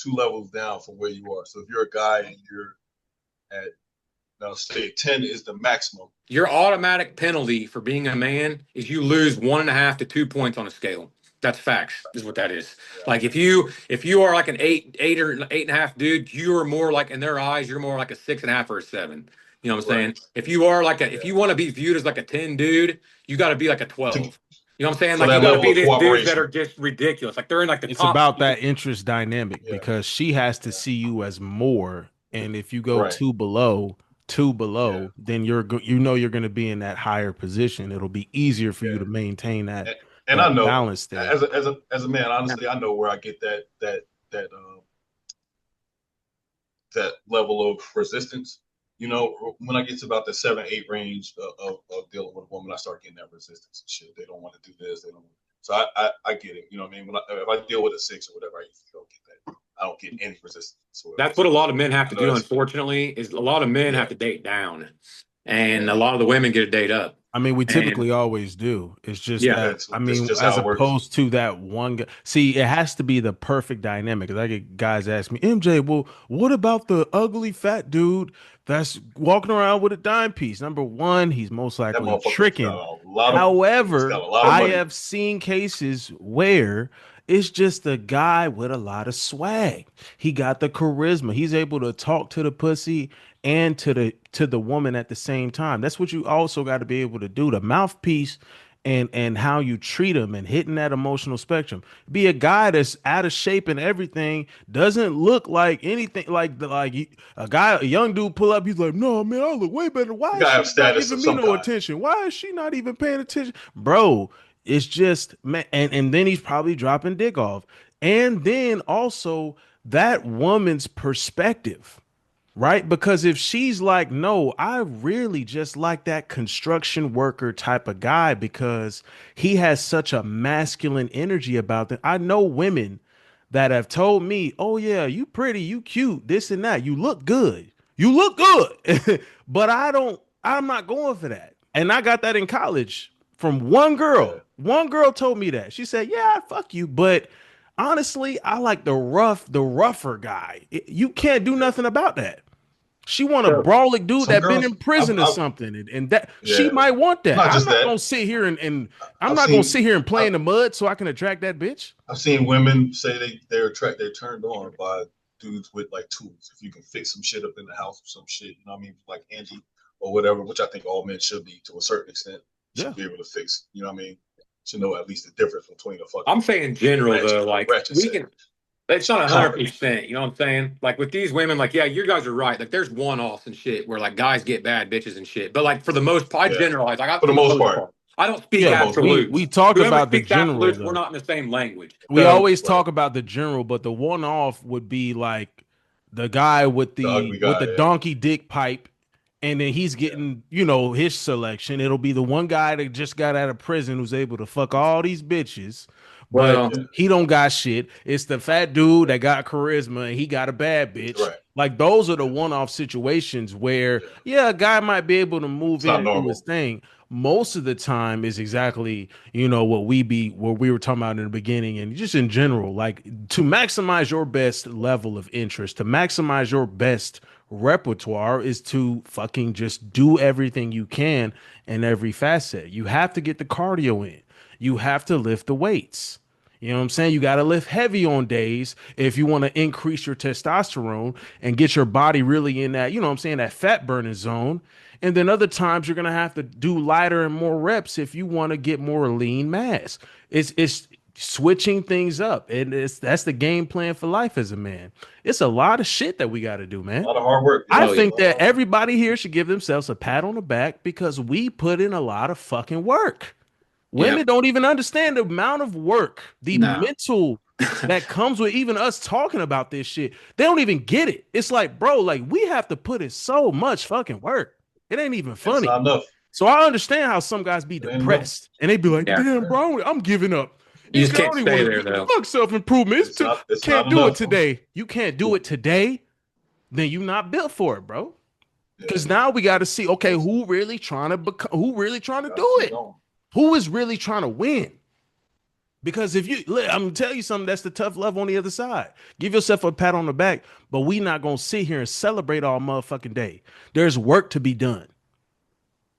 two levels down from where you are. So if you're a guy and you're at, now say 10 is the maximum. Your automatic penalty for being a man is you lose 1.5 to 2 points on a scale. That's facts. Is what that is. Yeah. Like if you are like an eight or 8.5 dude, you are more like in their eyes, you're more like a 6.5 or a 7. You know what I'm saying? If you are like if you want to be viewed as like a 10 dude, you got to be like a 12. You know what I'm saying? For Like that you got to level be of these dudes that cooperation. are just ridiculous. Like they're in like the It's top. about that interest dynamic because she has to see you as more, and if you go two below, then you're going to be in that higher position. It'll be easier for you to maintain that and I know balance there. As a man, honestly, I know where I get that level of resistance. You know, when I get to about the 7-8 range of dealing with a woman, I start getting that resistance and shit. They don't want to do this. They don't. So I get it. You know what I mean? If I deal with a 6 or whatever, I usually don't get that. I don't get any resistance. That's what a lot of men have to do. Unfortunately, is a lot of men have to date down, and a lot of the women get to date up. I mean, we typically always do. It's just that, I mean, as opposed to that one guy. See, it has to be the perfect dynamic. Because I get guys ask me, MJ, well, what about the ugly fat dude that's walking around with a dime piece? Number one, he's most likely tricking. However, I have seen cases where it's just a guy with a lot of swag. He got the charisma. He's able to talk to the pussy and to the woman at the same time. That's what you also got to be able to do. The mouthpiece and how you treat them and hitting that emotional spectrum. Be a guy that's out of shape and everything, doesn't look like anything like a young dude pull up, he's like, no man, I look way better. Why is she not giving me no attention? Why is she not even paying attention? Bro, it's just, man, and then he's probably dropping dick off. And then also that woman's perspective. Right? Because if she's like, no, I really just like that construction worker type of guy because he has such a masculine energy about them. I know women that have told me, oh, yeah, you pretty, you cute, this and that. You look good. You look good. But I'm not going for that. And I got that in college from one girl. One girl told me that. She said, yeah, fuck you. But honestly, I like the rougher guy. You can't do nothing about that. She want a brawling dude that been in prison or something, and that she might want that. I'm not gonna sit here and I'm not gonna sit here and play in the mud so I can attract that bitch. I've seen women say they're turned on by dudes with like tools. If you can fix some shit up in the house or some shit, you know what I mean, like Angie or whatever, which I think all men should be to a certain extent. Should be able to fix. You know what I mean? Should know at least the difference between a fucking. I'm saying general though, like we can. It's not 100%, you know what I'm saying? Like with these women, like, yeah, you guys are right. Like there's one-offs and shit where like guys get bad bitches and shit. But like for the most part, I generalize. Like for the most part. I don't speak absolutes. We talk about the general. We're not in the same language. We always talk about the general, but the one-off would be like the guy with the donkey dick pipe, and then he's getting, his selection. It'll be the one guy that just got out of prison who's able to fuck all these bitches. But he don't got shit. It's the fat dude that got charisma and he got a bad bitch. Right. Like those are the one-off situations where, a guy might be able to move in and do his thing. Most of the time is exactly, what we were talking about in the beginning and just in general, like to maximize your best level of interest, to maximize your best repertoire is to fucking just do everything you can in every facet. You have to get the cardio in. You have to lift the weights. You know what I'm saying? You got to lift heavy on days if you want to increase your testosterone and get your body really in that, that fat burning zone. And then other times you're going to have to do lighter and more reps if you want to get more lean mass. It's switching things up. And that's the game plan for life as a man. It's a lot of shit that we got to do, man. A lot of hard work. I think that everybody here should give themselves a pat on the back because we put in a lot of fucking work. Women don't even understand the amount of work, the mental that comes with even us talking about this shit. They don't even get it. It's like, bro, like we have to put in so much fucking work. It ain't even funny. So I understand how some guys be depressed and they be like, damn, bro, I'm giving up. You just can't stay there, though. Fuck self-improvement. Can't do it today. You can't do it today, then you're not built for it, bro. Because now we got to see, okay, who really trying to do it? Who is really trying to win? Because if you, I'm gonna tell you something, that's the tough love on the other side. Give yourself a pat on the back, but we not gonna sit here and celebrate all motherfucking day. There's work to be done.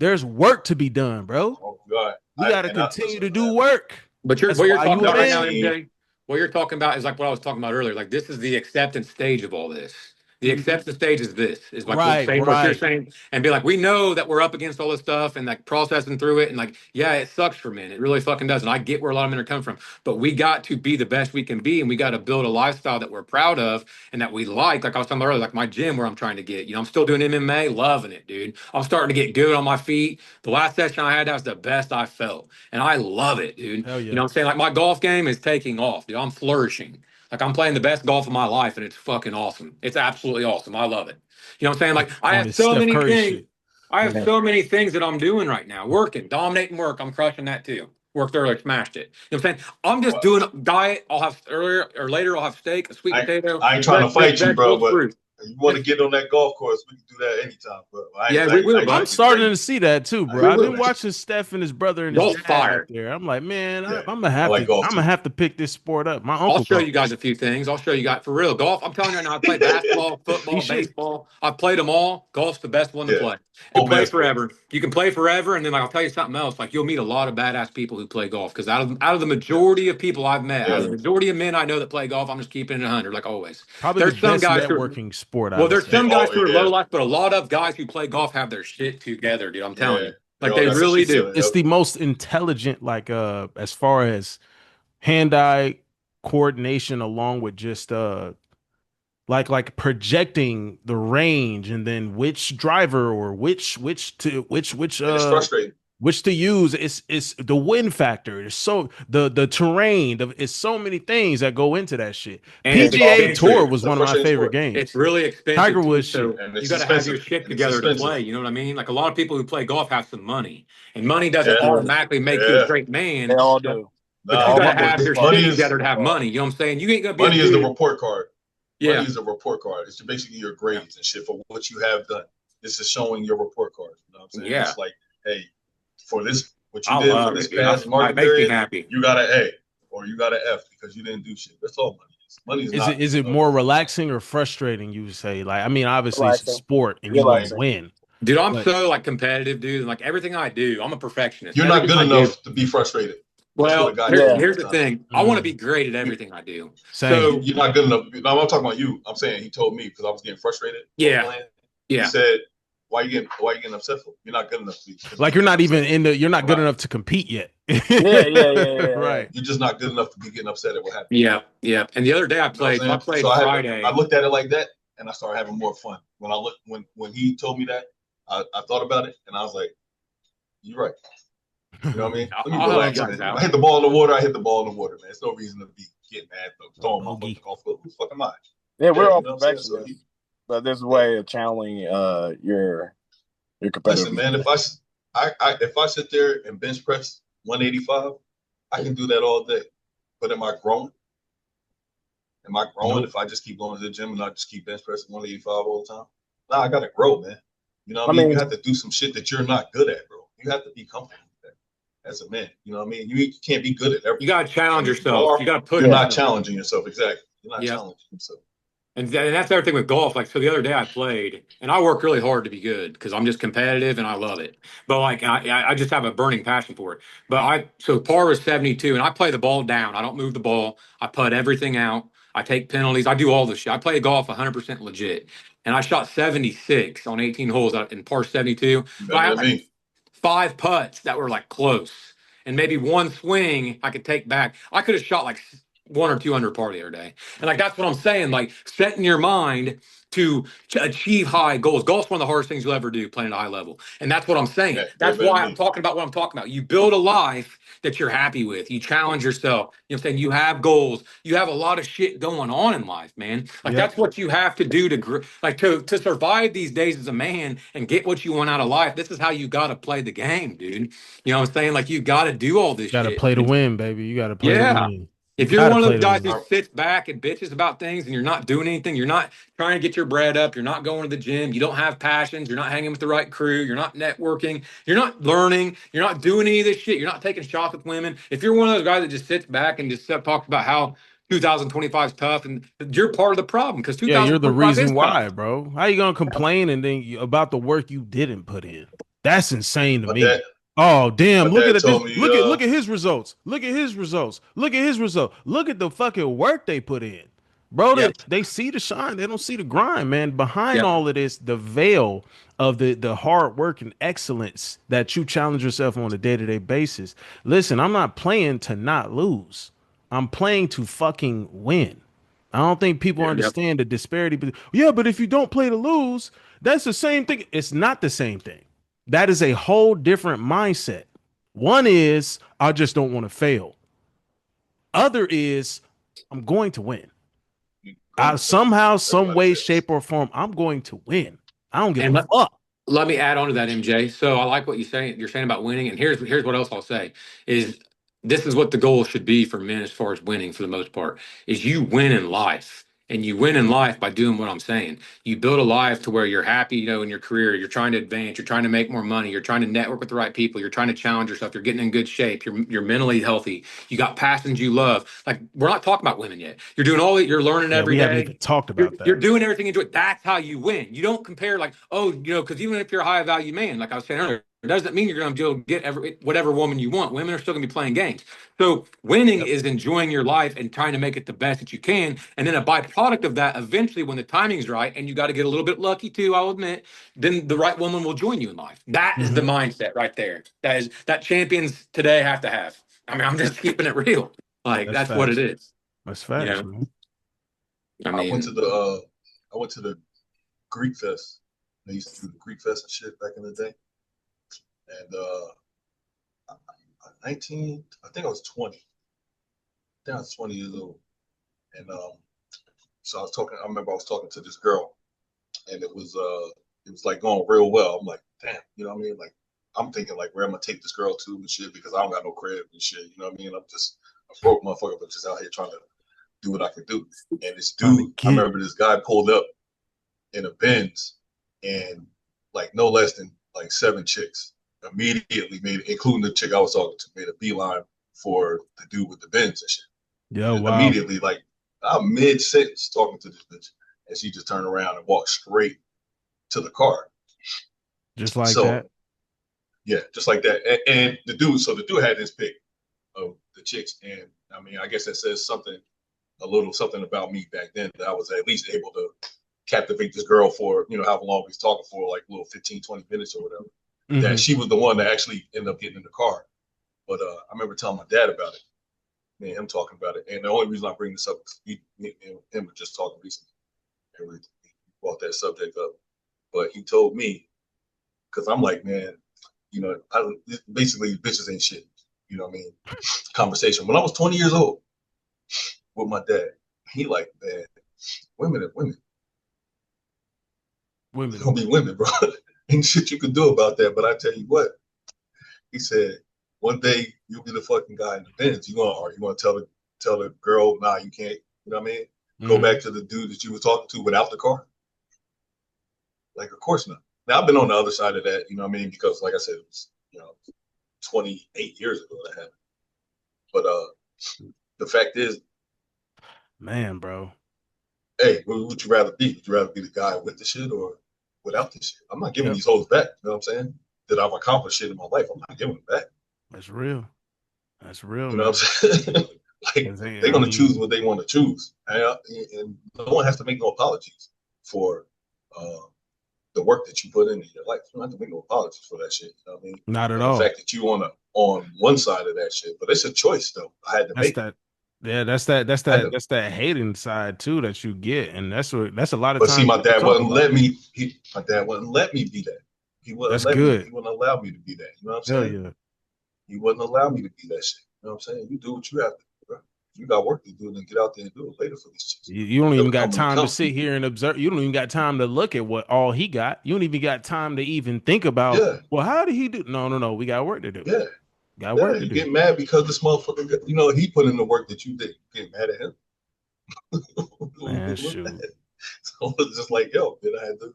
There's work to be done, bro. Oh God, We got to continue to do man. work. But That's what you're why talking you a about right now, man. MJ, what you're talking about is like what I was talking about earlier. Like this is the acceptance stage of all this. The acceptance stage is this, is like Right, saying what you're right. saying and be like, we know that we're up against all this stuff and like processing through it. And like, yeah, it sucks for men. It really fucking does. And I get where a lot of men are coming from, but we got to be the best we can be. And we got to build a lifestyle that we're proud of and that we like. Like I was talking about earlier, like my gym where I'm trying to get, I'm still doing MMA, loving it, dude. I'm starting to get good on my feet. The last session I had, that was the best I felt. And I love it, dude. Hell You yeah. know what I'm saying? Like my golf game is taking off, dude. I'm flourishing. Like I'm playing the best golf of my life and it's fucking awesome. It's absolutely awesome. I love it. You know what I'm saying? Like I On have this so Steph many Curry things. shit. I have so many things that I'm doing right now. Working, dominating work. I'm crushing that too. Worked earlier, smashed it. You know what I'm saying? I'm just doing a diet. I'll have earlier or later, I'll have steak, a sweet potato, I ain't trying to fight you, bro, vegetables, but fruit. if you want to get on that golf course, we can do that anytime, bro. Yeah, we will, I'm bud. starting to see that too, bro. We I've will. been watching Steph and his brother and his Golf's dad out fire. there. I'm like, man, Yeah, I'm gonna I have like to. golf I'm too. gonna have to pick this sport up. My I'll uncle show golf. you guys a few things. I'll show you guys for real. Golf, I'm telling you right now, I play basketball, He football, should. baseball. I've played them all. Golf's the best one to Yeah, play. You all can play basketball. forever. You can play forever, and then like, I'll tell you something else. Like you'll meet a lot of badass people who play golf. Because out of the Yeah, majority of people I've met, out of yeah, the majority of men I know that play golf, I'm just keeping it 100, like always. Probably the There's some best guys who, networking sport, I well, would there's say. some guys oh who are yeah, low life, but a lot of guys who play golf have their shit together, dude. I'm telling yeah. you, They like all they got some really shit do. together. It's Yep. the most intelligent, like as far as hand-eye coordination, along with just like projecting the range and then which driver or And it's frustrating. which to use. It's the wind factor. It's so the terrain. It's so many things that go into that shit. And it's PGA expensive. Tour Frustrating. was It's a one of my frustrating favorite sport, It's games. really expensive Tiger too, Woods shit. so and you it's got to have your expensive, shit and it's together to expensive. play. You know what I mean? Like a lot of people who play golf have some money, and money doesn't Yeah, automatically make you a yeah. great They man. all You know, do. but you Nah, All got my to have business your partners money shit is together to have are. money. You know what I'm saying? You ain't gonna be a money is the dude. report card. Money Yeah, is a report card. It's basically your yeah, grades and shit for what you have done. This is showing your report card. You know what I'm saying? yeah. It's like, hey, for this, what you I did for love this it, dude. past It market makes me period, happy. you got an A or you got an F because you didn't do shit. That's all money is. Money is Is it not. is it more relaxing or frustrating? You would say, like, I mean, obviously it's a Relaxing. sport and you want to Relaxing. win, Dude, I'm but so like competitive, dude. And like everything I do, I'm a perfectionist. You're not Everything good I do. enough to be frustrated. That's what it Well, got to here's Yeah. be all here's the the time. thing. I want to be mm, great at You, everything I do. same. So you're not good enough. No, I'm talking about you. I'm saying he told me because I was getting frustrated on yeah, playing. He yeah. said, why you getting upset for? You're not good enough to Like be you're getting not upset. even you're not When good enough to compete yet. Yeah. Right. you're just not good enough to be getting upset at what happened. Yeah, yeah. And the other day I You know what played, so I I'm saying? So played I Friday. looked at it like that, and I started having more fun. When he told me that, I thought about it, and I was like, you're right. You know what I mean? Let me I'll help you relax, guys man. If I out. hit the ball in the water, I hit the ball in the water, man. There's no reason to be getting mad, throwing my Bogey. fucking golf club. Who the fuck am I? Yeah, we're Yeah, all you know what I'm saying? So perfectionists, but there's a way of channeling your listen, competitive. man. If I sit there and bench press 185, I can do that all day. But am I growing? Am I growing Nope. if I just keep going to the gym and I just keep bench pressing 185 all the time? Nah, I gotta grow, man. You know what I I mean? mean, You have to do some shit that you're not good at, bro. You have to be comfortable with that as a man. You know what I mean? You can't be good at You everything. got to challenge And if you yourself. are, You got to push you're yeah, not yourself. challenging yourself. Exactly. You're not Yeah. challenging yourself. And that's everything with golf. Like, so the other day I played and I work really hard to be good because I'm just competitive and I love it. But like, I just have a burning passion for it. So par was 72 and I play the ball down. I don't move the ball. I putt everything out. I take penalties. I do all this shit. I play golf 100% legit. And I shot 76 on 18 holes in par 72. But I Better had than like me. 5 putts that were like close. And maybe one swing I could take back. I could have shot like one or two under par the other day. And like that's what I'm saying. Like setting your mind to achieve high goals. Golf's one of the hardest things you'll ever do, playing at a high level. And that's what I'm saying. Yeah, way That's better than why I'm me. talking about what I'm talking about. You build a life that you're happy with. You challenge yourself. You know what I'm saying? You have goals. You have a lot of shit going on in life, man. Like Yep. that's what you have to do to survive these days as a man and get what you want out of life. This is how you got to play the game, dude. You know what I'm saying? Like you got to do all this Got to shit. play to win, baby. You got to play to Yeah. win. If you're one of those guys who sits back and bitches about things and you're not doing anything, you're not trying to get your bread up, you're not going to the gym, you don't have passions, you're not hanging with the right crew, you're not networking, you're not learning, you're not doing any of this shit, you're not taking shots with women. If you're one of those guys that just sits back and just talks about how 2025 is tough, and you're part of the problem because 2025 you're the reason why, tough. bro. How you gonna complain and then about the work you didn't put in? That's insane to me. Oh damn! Look at it. Look at his results. Look at his results. Look at his result. Look at the fucking work they put in, bro. They see the shine. They don't see the grind, man. Behind all of this, the veil of the hard work and excellence that you challenge yourself on a day-to-day basis. Listen, I'm not playing to not lose. I'm playing to fucking win. I don't think people understand the disparity. But yeah, but if you don't play to lose, that's the same thing. It's not the same thing. That is a whole different mindset. One is I just don't want to fail. Other is I'm going to win. Somehow, some way, shape, or form, I'm going to win. I don't give a fuck. Let me add on to that, MJ. So I like what you're saying about winning. And here's what else I'll say is this is what the goal should be for men as far as winning for the most part is you win in life. And you win in life by doing what I'm saying. You build a life to where you're happy, in your career. You're trying to advance. You're trying to make more money. You're trying to network with the right people. You're trying to challenge yourself. You're getting in good shape. You're mentally healthy. You got passions you love. Like we're not talking about women yet. You're doing all that. You're learning every day. We haven't even talked about that. You're doing everything you enjoy. That's how you win. You don't compare like, because even if you're a high value man, like I was saying earlier, it doesn't mean you're going to get whatever woman you want. Women are still going to be playing games. So winning is enjoying your life and trying to make it the best that you can. And then a byproduct of that, eventually when the timing's right, and you got to get a little bit lucky too, I'll admit, then the right woman will join you in life. That is the mindset right there. That champions today have to have. I mean, I'm just keeping it real. Like that's what it is. That's facts, man. I went to the Greek Fest. They used to do the Greek Fest and shit back in the day. And 19, I think I was 20. I think I was 20 years old. And so I remember I was talking to this girl, and it was like going real well. I'm like, damn, you know what I mean? Like, I'm thinking like, where am I take this girl to and shit, because I don't got no crib and shit, you know what I mean? I'm just a broke motherfucker, but just out here trying to do what I can do. And this dude, I remember this guy pulled up in a Benz, and like no less than like 7 chicks immediately including the chick I was talking to, made a beeline for the dude with the Benz and shit. Yeah, wow. Immediately, like I'm mid-sentence talking to this bitch, and she just turned around and walked straight to the car. Just like that? Yeah, just like that. And the dude had this pic of the chicks, and I mean, I guess that says a little something about me back then, that I was at least able to captivate this girl for, however long we was talking for, like a little 15, 20 minutes or whatever. That she was the one that actually ended up getting in the car. But I remember telling my dad about it, me and him talking about it. And the only reason I bring this up is me and him were just talking recently, and we brought that subject up. But he told me, because I'm like, man, basically bitches ain't shit. You know what I mean? Conversation. When I was 20 years old with my dad, he like, man, women are women. Women gonna be women, bro. Ain't shit you can do about that. But I tell you what, he said, one day you'll be the fucking guy in the Benz. You gonna tell the girl, nah, you can't. You know what I mean? Go back to the dude that you were talking to without the car. Like, of course not. Now I've been on the other side of that. You know what I mean? Because like I said, it was 28 years ago that happened. But the fact is, man, bro. Hey, what would you rather be? Would you rather be the guy with the shit or without this shit? I'm not giving these hoes back. You know what I'm saying? That I've accomplished shit in my life. I'm not giving them back. That's real. That's real. You know what I'm saying? Like, they're going to choose what they want to choose. And no one has to make no apologies for the work that you put into your life. You don't have to make no apologies for that shit. You know what I mean? Not at all. The fact that you on one side of that shit. But it's a choice, though. I had to make that. Yeah, that's that hating side too that you get, and that's a lot of times. But see, my dad wouldn't let me. My dad wouldn't let me be that. He wouldn't. That's good. He wouldn't allow me to be that. You know what I'm saying? Hell yeah. He wouldn't allow me to be that shit. You know what I'm saying? You do what you have to do, bro. You got work to do, then get out there and do it later for these chicks. You don't even got time to sit here and observe. You don't even got time to look at what all he got. You don't even got time to even think about. Yeah. Well, how did he do? No. We got work to do. Yeah. Got work to you do. get mad because this motherfucker, he put in the work that you did. You get mad at him. Man, shoot. So it's just like, yo, then I had to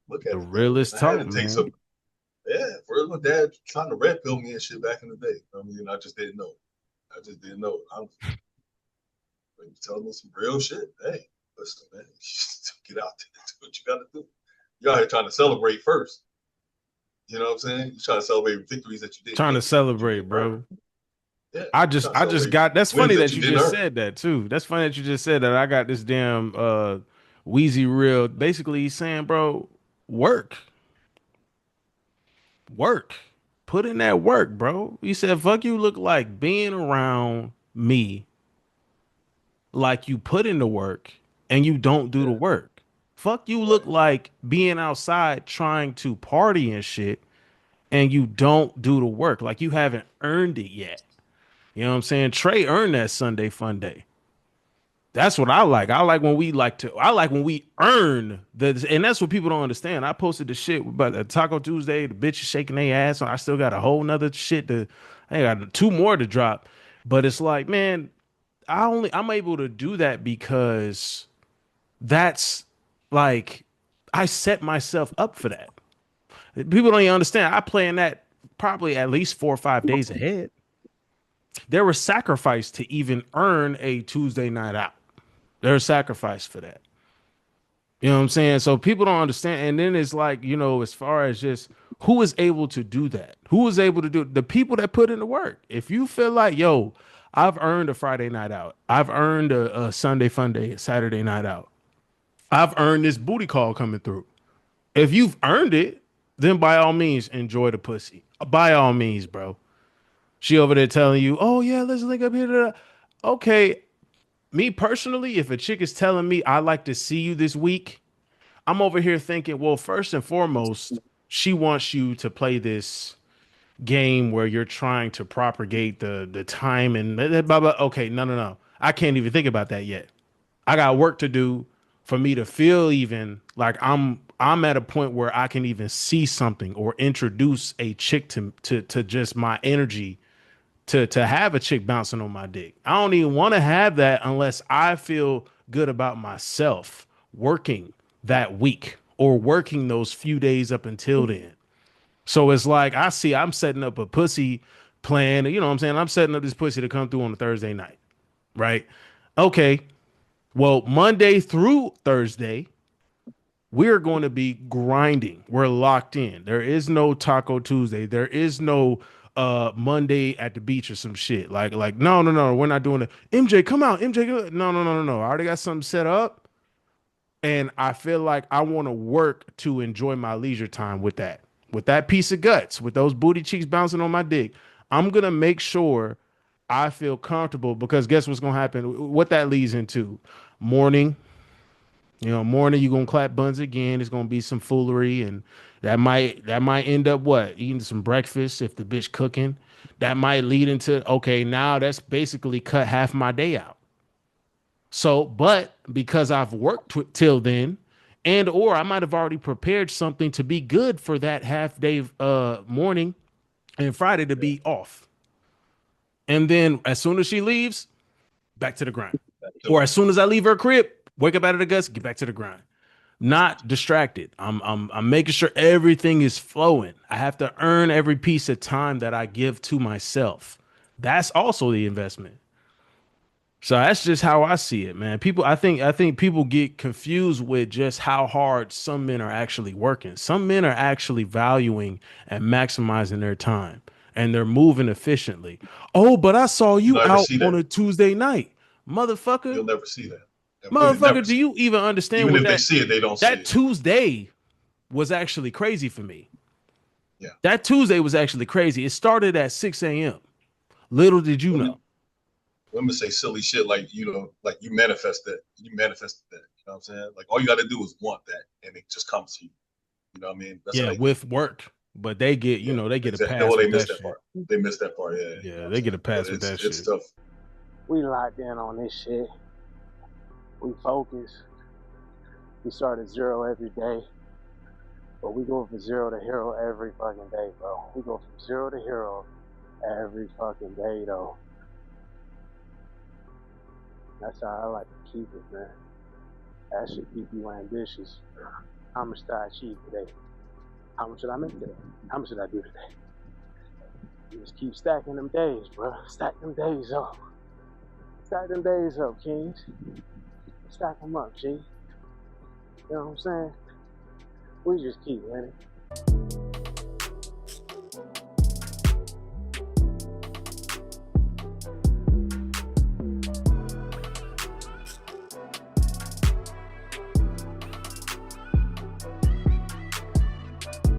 look at the it. realest talk, man. For real, my dad trying to red pill me and shit back in the day. I mean, I just didn't know. I'm telling me some real shit. Hey, listen, man, get out there, do what you got to do. You're out here trying to celebrate first. You know what I'm saying? You're trying to celebrate victories that you did. Trying to celebrate, bro. Yeah, I just got. That's funny that you just said that too. That's funny that you just said that. I got this damn Wheezy reel. Basically, he's saying, bro, work, put in that work, bro. He said, fuck you look like being around me, like you put in the work and you don't do the work. Fuck you look like being outside trying to party and shit and you don't do the work, like you haven't earned it yet. You know what I'm saying? Trey earned that Sunday fun day. That's what I like. I like when we earn the, and that's what people don't understand. I posted the shit about the Taco Tuesday, the bitches shaking their ass. I still got a whole nother shit I got 2 more to drop. But it's like, man, I'm able to do that because that's like, I set myself up for that. People don't even understand. I plan that probably at least 4 or 5 days ahead. There was sacrifice to even earn a Tuesday night out. There's sacrifice for that. You know what I'm saying? So people don't understand. And then it's like, as far as just who is able to do that? Who is able to do it? The people that put in the work. If you feel like, yo, I've earned a Friday night out. I've earned a Sunday fun day, a Saturday night out. I've earned this booty call coming through. If you've earned it, then by all means, enjoy the pussy. By all means, bro. She over there telling you, oh, yeah, let's link up here. Okay, me personally, if a chick is telling me I like to see you this week, I'm over here thinking, well, first and foremost, she wants you to play this game where you're trying to propagate the time and blah, blah, blah. Okay, no. I can't even think about that yet. I got work to do for me to feel even like I'm at a point where I can even see something or introduce a chick to just my energy to have a chick bouncing on my dick. I don't even want to have that unless I feel good about myself working that week or working those few days up until then. So it's like I'm setting up a pussy plan. You know what I'm saying? I'm setting up this pussy to come through on a Thursday night, right? Okay. Well, Monday through Thursday, we're going to be grinding. We're locked in. There is no Taco Tuesday. There is no Monday at the beach or some shit. Like no, we're not doing it. MJ, come out. MJ, no. I already got something set up. And I feel like I want to work to enjoy my leisure time with that. With that piece of guts, with those booty cheeks bouncing on my dick. I'm gonna make sure I feel comfortable because guess what's gonna happen? What that leads into morning. Morning you're gonna clap buns again. It's gonna be some foolery, and that might end up what? Eating some breakfast if the bitch cooking. That might lead into okay, now that's basically cut half my day out. So, but because I've worked till then, and or I might have already prepared something to be good for that half day morning and Friday to be off. And then as soon as she leaves, back to the grind. Or as soon as I leave her crib, wake up out of the guts, get back to the grind. Not distracted. I'm making sure everything is flowing. I have to earn every piece of time that I give to myself. That's also the investment. So that's just how I see it, man. I think people get confused with just how hard some men are actually working. Some men are actually valuing and maximizing their time, and they're moving efficiently. Oh, but I saw you out on a Tuesday night, motherfucker. You'll never see that. Motherfucker, do you even understand? Even if they see it, they don't see it. That Tuesday was actually crazy for me. Yeah. That Tuesday was actually crazy. It started at 6 a.m. Little did you know. Women say silly shit like, like you manifested that. You know what I'm saying? Like all you got to do is want that and it just comes to you. You know what I mean? That's with work. But they get, they get a pass. Well, they missed that part. They missed that part, yeah. Yeah, they get a pass with that shit. It's tough. We locked in on this shit. We focus. We start at zero every day. But we go from zero to hero every fucking day, bro. We go from zero to hero every fucking day, though. That's how I like to keep it, man. That should keep you ambitious. How much did I achieve today? How much did I make today? How much did I do today? You just keep stacking them days, bro. Stack them days up. Stack them days up, kings. Stack them up, G. You know what I'm saying? We just keep winning.